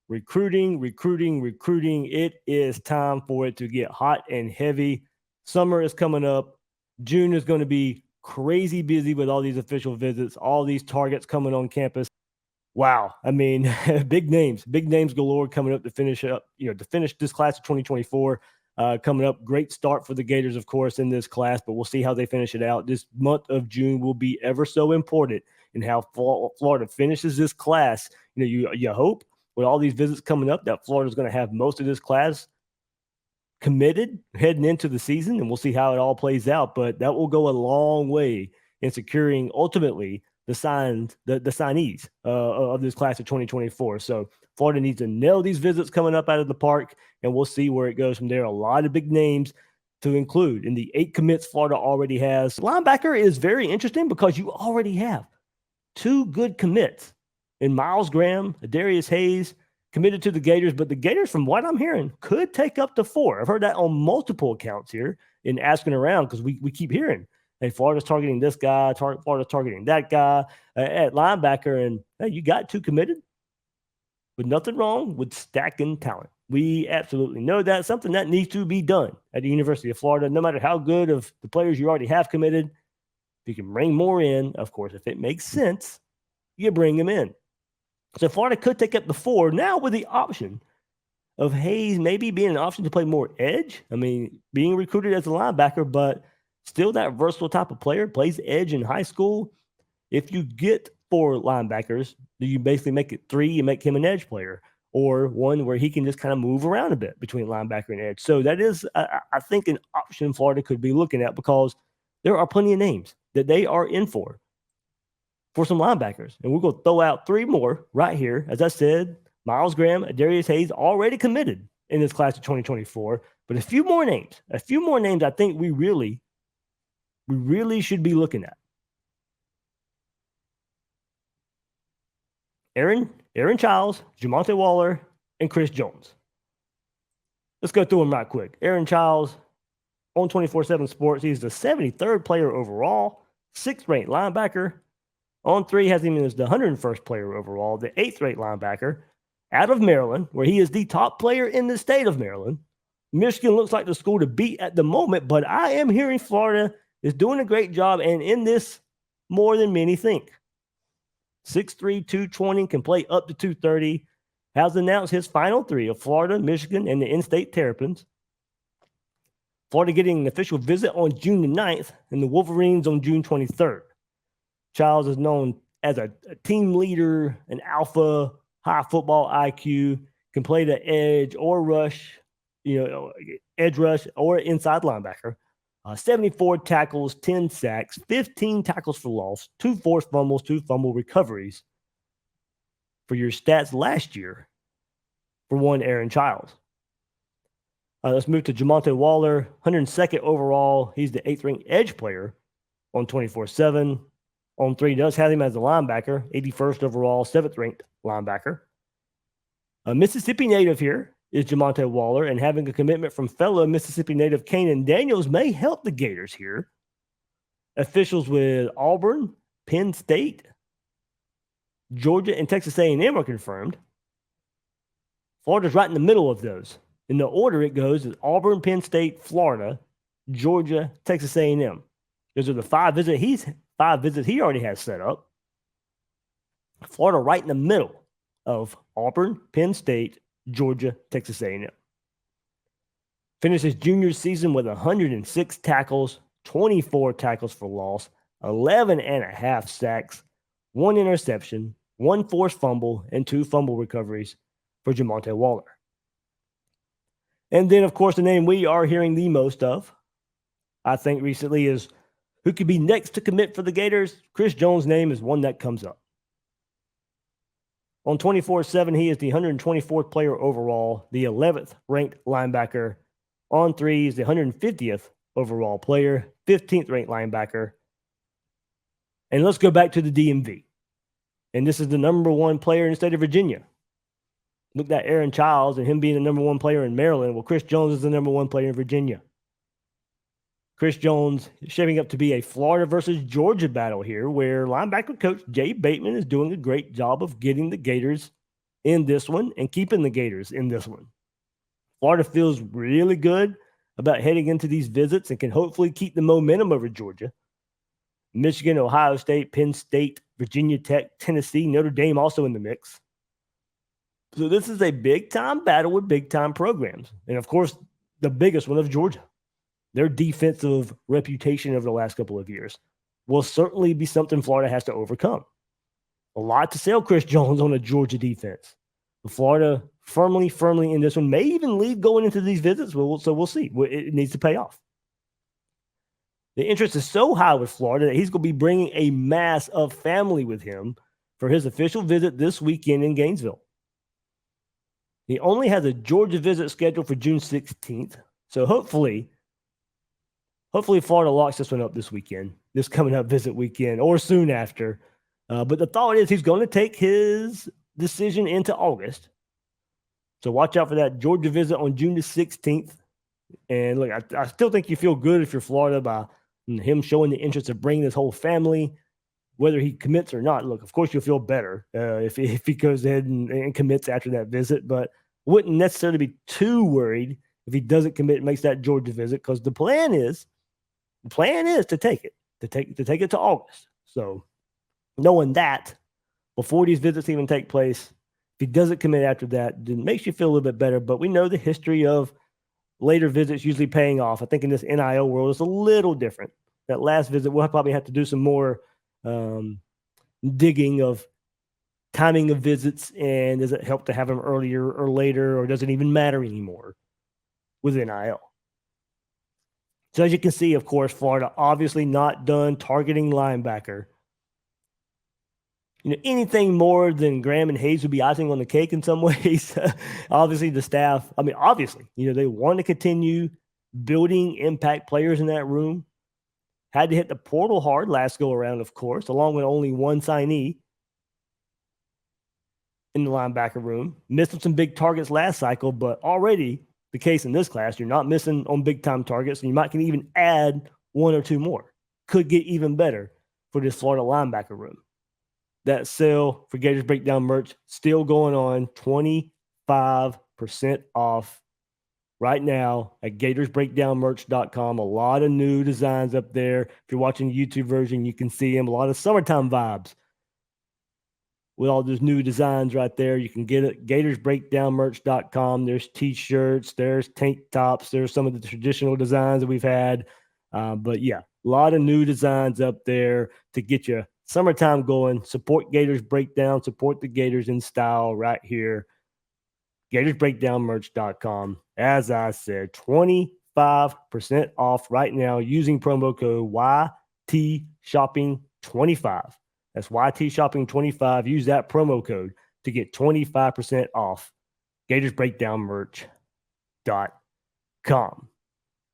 recruiting. It is time for it to get hot and heavy. Summer is coming up. June is going to be crazy busy with all these official visits, all these targets coming on campus. Wow. I mean, big names galore coming up to finish up, to finish this class of 2024. Coming up, great start for the Gators, of course, in this class, but we'll see how they finish it out. This month of June will be ever so important in how Florida finishes this class. You hope with all these visits coming up that Florida's going to have most of this class committed heading into the season, and we'll see how it all plays out. But that will go a long way in securing ultimately the signees of this class of 2024. So Florida needs to nail these visits coming up out of the park, and we'll see where it goes from there. A lot of big names to include in the 8 commits Florida already has. Linebacker is very interesting because you already have 2 good commits in Miles Graham, Darius Hayes, committed to the Gators, but the Gators, from what I'm hearing, could take up to 4. I've heard that on multiple accounts here in asking around because we keep hearing, hey, Florida's targeting this guy, Florida's targeting that guy at linebacker, and hey, you got 2 committed with nothing wrong with stacking talent. We absolutely know that. Something that needs to be done at the University of Florida, no matter how good of the players you already have committed. If you can bring more in, of course, if it makes sense, you bring them in. So Florida could take up the 4 now with the option of Hayes maybe being an option to play more edge. I mean, being recruited as a linebacker, but still that versatile type of player, plays edge in high school. If you get 4 linebackers, do you basically make it 3 and make him an edge player, or one where he can just kind of move around a bit between linebacker and edge? So that is, I think, an option Florida could be looking at because there are plenty of names that they are in for some linebackers. And we're going to throw out 3 more right here. As I said, Miles Graham, Darius Hayes already committed in this class of 2024. But a few more names I think we really should be looking at. Aaron Childs, Jamonte Waller, and Chris Jones. Let's go through them right quick. Aaron Childs on 24/7 Sports. He's the 73rd player overall, 6th ranked linebacker. On 3 has him as the 101st player overall, the 8th ranked linebacker out of Maryland, where he is the top player in the state of Maryland. Michigan looks like the school to beat at the moment, but I am hearing Florida is doing a great job and in this more than many think. 6'3", 220, can play up to 230. Has announced his final 3 of Florida, Michigan, and the in-state Terrapins. Florida getting an official visit on June the 9th and the Wolverines on June 23rd. Childs is known as a team leader, an alpha, high football IQ, can play the edge or rush, edge rush or inside linebacker. 74 tackles, 10 sacks, 15 tackles for loss, 2 forced fumbles, 2 fumble recoveries for your stats last year for one Aaron Childs. Let's move to Jamonte Waller, 102nd overall. He's the 8th ranked edge player on 24/7. On 3 does have him as a linebacker, 81st overall, 7th ranked linebacker. A Mississippi native here is Jamonte Waller, and having a commitment from fellow Mississippi native Kanan Daniels may help the Gators here. Officials with Auburn, Penn State, Georgia, and Texas A&M are confirmed. Florida's right in the middle of those. In the order it goes is Auburn, Penn State, Florida, Georgia, Texas A&M. Those are the 5 visits he already has set up. Florida right in the middle of Auburn, Penn State, Georgia, Texas A&M. Finishes junior season with 106 tackles, 24 tackles for loss, 11.5 sacks, 1 interception, 1 forced fumble, and 2 fumble recoveries for Jamonte Waller. And then, of course, the name we are hearing the most of, I think recently, is who could be next to commit for the Gators. Chris Jones' name is one that comes up. On 24/7, he is the 124th player overall, the 11th ranked linebacker. On 3, he's the 150th overall player, 15th ranked linebacker. And let's go back to the DMV. And this is the number 1 player in the state of Virginia. Look at Aaron Childs and him being the number 1 player in Maryland. Well, Chris Jones is the number 1 player in Virginia. Chris Jones is shaping up to be a Florida versus Georgia battle here, where linebacker coach Jay Bateman is doing a great job of getting the Gators in this one and keeping the Gators in this one. Florida feels really good about heading into these visits and can hopefully keep the momentum over Georgia. Michigan, Ohio State, Penn State, Virginia Tech, Tennessee, Notre Dame also in the mix. So this is a big-time battle with big-time programs. And, of course, the biggest one of Georgia. Their defensive reputation over the last couple of years will certainly be something Florida has to overcome. A lot to sell Chris Jones on a Georgia defense. Florida firmly in this one, may even lead going into these visits, so we'll see. It needs to pay off. The interest is so high with Florida that he's going to be bringing a mass of family with him for his official visit this weekend in Gainesville. He only has a Georgia visit scheduled for June 16th, so hopefully Florida locks this one up this weekend, this coming up visit weekend, or soon after. But the thought is he's going to take his decision into August. So watch out for that Georgia visit on June the 16th. And look, I still think you feel good if you're Florida by him showing the interest of bringing his whole family, whether he commits or not. Look, of course you'll feel better if he goes ahead and commits after that visit, but wouldn't necessarily be too worried if he doesn't commit and makes that Georgia visit, because the plan is to take it to August. So knowing that before these visits even take place, if he doesn't commit after that, it makes you feel a little bit better. But we know the history of later visits usually paying off. I think in this NIL world, it's a little different. That last visit, we'll probably have to do some more digging of timing of visits, and does it help to have them earlier or later, or does it even matter anymore with NIL? So as you can see, of course, Florida obviously not done targeting linebacker. Anything more than Graham and Hayes would be icing on the cake in some ways. Obviously, the staff, they want to continue building impact players in that room. Had to hit the portal hard last go around, of course, along with only one signee in the linebacker room. Missed some big targets last cycle, but already the case in this class, you're not missing on big-time targets, and you can even add one or two more. Could get even better for this Florida linebacker room. That sale for Gators Breakdown merch still going on, 25% off right now at gatorsbreakdownmerch.com. A lot of new designs up there. If you're watching the YouTube version, you can see them. A lot of summertime vibes with all those new designs right there. You can get it, gatorsbreakdownmerch.com. There's T-shirts, there's tank tops, there's some of the traditional designs that we've had. But yeah, a lot of new designs up there to get you summertime going. Support Gators Breakdown, support the Gators in style right here. gatorsbreakdownmerch.com. As I said, 25% off right now using promo code YTShopping25. That's YTShopping25. Use that promo code to get 25% off. gatorsbreakdownmerch.com.